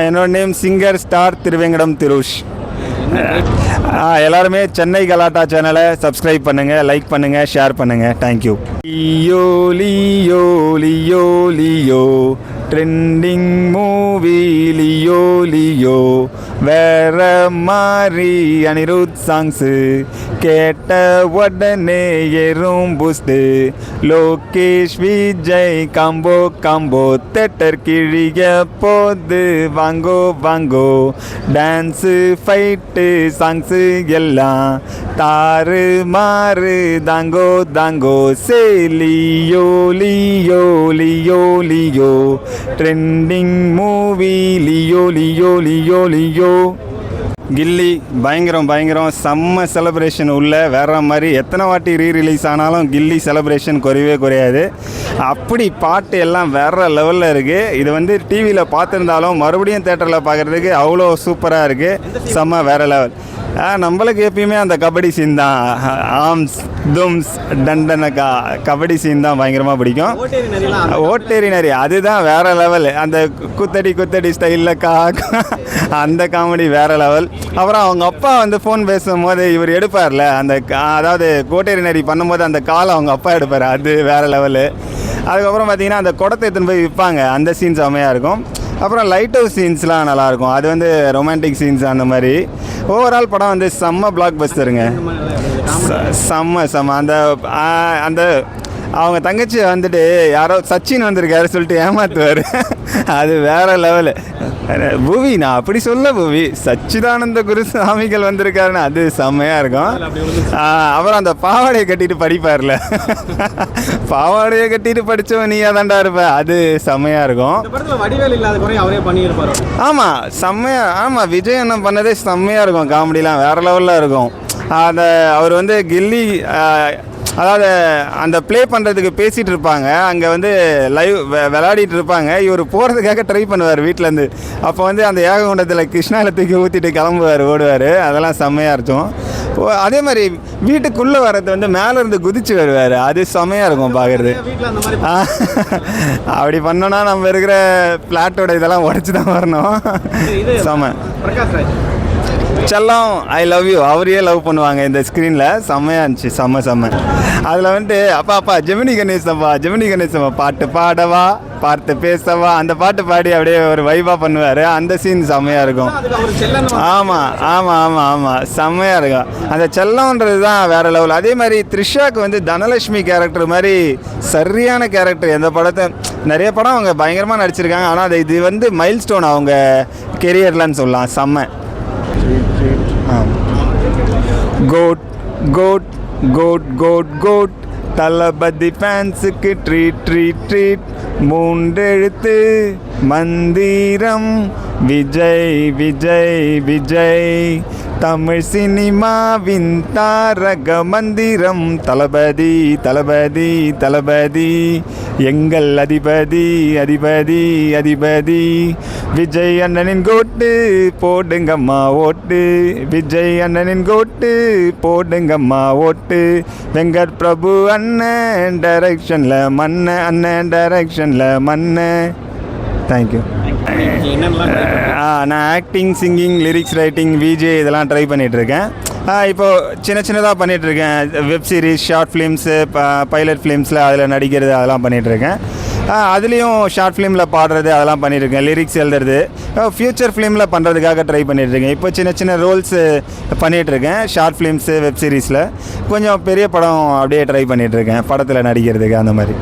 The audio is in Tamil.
என்னோட name singer star Thiruvengadam Trish. எல்லாருமே சென்னை கலாட்டா சேனலை சப்ஸ்கிரைப் பண்ணுங்கள், லைக் பண்ணுங்கள், ஷேர் பண்ணுங்கள். Thank you. Leo Leo Leo Leo trending movie Leo Leo வேற மாதிரி அனிருத் சாங்ஸு கேட்ட உடனே ஏறும் boost Lokesh Vijay combo combo theatre கிழிய போது வாங்கோ வாங்கோ டான்ஸு ஃபைட்டு சாங்ஸு எல்லாம் தாறு மாறு தாங்கோ தாங்கோ சே லியோ லியோ லியோ லியோ ட்ரெண்டிங் மூவி லியோ லியோ லியோ லியோ. கில்லி பயங்கரம் செம்ம செலிப்ரேஷன் உள்ள வேற மாதிரி. எத்தனை வாட்டி ரீரிலீஸ் ஆனாலும் கில்லி செலிப்ரேஷன் குறையவே குறையாது. அப்படி பாட்டு எல்லாம் வேற லெவலில் இருக்குது. இது வந்து டிவியில் பார்த்துருந்தாலும் மறுபடியும் தேட்டரில் பார்க்குறதுக்கு அவ்வளோ சூப்பராக இருக்குது. செம்ம வேற லெவல். நம்மளுக்கு எப்பயுமே அந்த கபடி சீன் தான், ஆம்ஸ் தும்ஸ் டண்டனக்கா கபடி சீன் தான் பயங்கரமாக பிடிக்கும். ஓட்டேரி நரி அதுதான் வேற லெவல். அந்த குத்தடி ஸ்டைலில் அந்த காமெடி வேற லெவல். அப்புறம் அவங்க அப்பா வந்து ஃபோன் பேசும்போது இவர் எடுப்பார்ல, அந்த அதாவது கோட்டேரி நரி பண்ணும்போது அந்த காலை அவங்க அப்பா எடுப்பார், அது வேற லெவலு. அதுக்கப்புறம் பார்த்தீங்கன்னா அந்த குடத்தை எடுத்துன்னு போய் விற்பாங்க, அந்த சீன்ஸ் செம்மையாக இருக்கும். அப்புறம் லைட் ஹவுஸ் சீன்ஸ்லாம் நல்லாயிருக்கும். அது வந்து ரொமான்டிக் சீன்ஸ் அந்த மாதிரி. ஓவரால் படம் வந்து செம்ம பிளாக் பஸ்டருங்க. செம்ம அந்த அந்த அவங்க தங்கச்சி வந்துட்டு யாரோ சச்சின் வந்திருக்காரு சொல்லிட்டு ஏமாத்துவார், அது வேற லெவலு. பூவி நான் அப்படி சொல்ல பூவி, சச்சிதானந்த குருசாமிகள் வந்திருக்காருன்னு அது செம்மையாக இருக்கும். அப்புறம் அந்த பாவாடையை கட்டிட்டு படிப்பார்ல, பாவாடையை கட்டிட்டு படித்தவன் நீயா தாண்டா இருப்ப, அது செம்மையாக இருக்கும். ஆமாம் செம்மையாக, ஆமாம் விஜய் அண்ணன் பண்ணதே செம்மையாக இருக்கும். காமெடிலாம் வேறு லெவலில் இருக்கும். அந்த அவர் வந்து கில்லி அதாவது அந்த ப்ளே பண்ணுறதுக்கு பேசிகிட்டு இருப்பாங்க, அங்கே வந்து லைவ் விளையாடிட்டு இருப்பாங்க. இவர் போகிறதுக்காக ட்ரை பண்ணுவார் வீட்டிலேருந்து. அப்போ வந்து அந்த ஏககுண்டத்தில் கிருஷ்ணாவில் தூக்கி ஊற்றிட்டு கிளம்புவார், ஓடுவார். அதெல்லாம் செம்மையாக இருக்கும். அதே மாதிரி வீட்டுக்குள்ளே வர்றது வந்து மேலேருந்து குதிச்சு வருவார், அது செம்மையாக இருக்கும் பார்க்குறது. அப்படி பண்ணோன்னா நம்ம இருக்கிற ஃப்ளாட்டோட இதெல்லாம் உடச்சி தான் வரணும். செம்ம செல்லம் ஐ லவ் யூ அவரையே லவ் பண்ணுவாங்க இந்த ஸ்க்ரீனில். செம்மையாக இருந்துச்சு, செம்ம. அதில் வந்துட்டு அப்பா ஜெமினி கணேசம்மா பாட்டு பாடவா பார்த்து பேசவா அந்த பாட்டு பாடி அப்படியே ஒரு வைபாக பண்ணுவார். அந்த சீன் செம்மையாக இருக்கும். ஆமாம் செம்மையாக இருக்கும். அந்த செல்லம்ன்றது தான் வேறு லெவல். அதே மாதிரி த்ரிஷாவுக்கு வந்து தனலட்சுமி கேரக்டர் மாதிரி சரியான கேரக்டர். எந்த படத்தை நிறைய படம் அவங்க பயங்கரமாக நடிச்சிருக்காங்க. ஆனால் இது வந்து மைல் ஸ்டோன் அவங்க கெரியர்லன்னு சொல்லலாம். செம்ம கோட் கோட் கோட் கோட் கோட் தளபதி ஃபேன்ஸுக்கு ட்ரீட் மூண்டெழுத்து மந்திரம் விஜய் தமிழ் சினிமாவின் தாரக மந்திரம் தளபதி எங்கள் அதிபதி விஜய் அண்ணனின் கோட்டு போடுங்கம்மா ஓட்டு, விஜய் அண்ணனின் கோட்டு போடுங்கம்மா ஓட்டு, வெங்கட் பிரபு அண்ணன் டைரக்ஷனில் மண்ண. தேங்க்யூ. நான் acting, singing, lyrics writing, VJ இதெல்லாம் ட்ரை பண்ணிகிட்ருக்கேன். இப்போது சின்னதாக பண்ணிகிட்ருக்கேன். Web series, short films, pilot ஃபிலிம்ஸில் அதில் நடிக்கிறது அதெல்லாம் பண்ணிகிட்ருக்கேன். அதுலேயும் ஷார்ட் ஃபிலிமில் பாடுறது அதெல்லாம் பண்ணியிருக்கேன். லிரிக்ஸ் எழுதுறது ஃப்யூச்சர் ஃபிலிமில் பண்ணுறதுக்காக ட்ரை பண்ணிகிட்ருக்கேன். இப்போ சின்ன ரோல்ஸு பண்ணிகிட்ருக்கேன் ஷார்ட் ஃபிலிம்ஸு, வெப் சீரிஸில். கொஞ்சம் பெரிய படம் அப்படியே ட்ரை பண்ணிகிட்ருக்கேன் படத்தில் நடிக்கிறதுக்கு அந்த மாதிரி.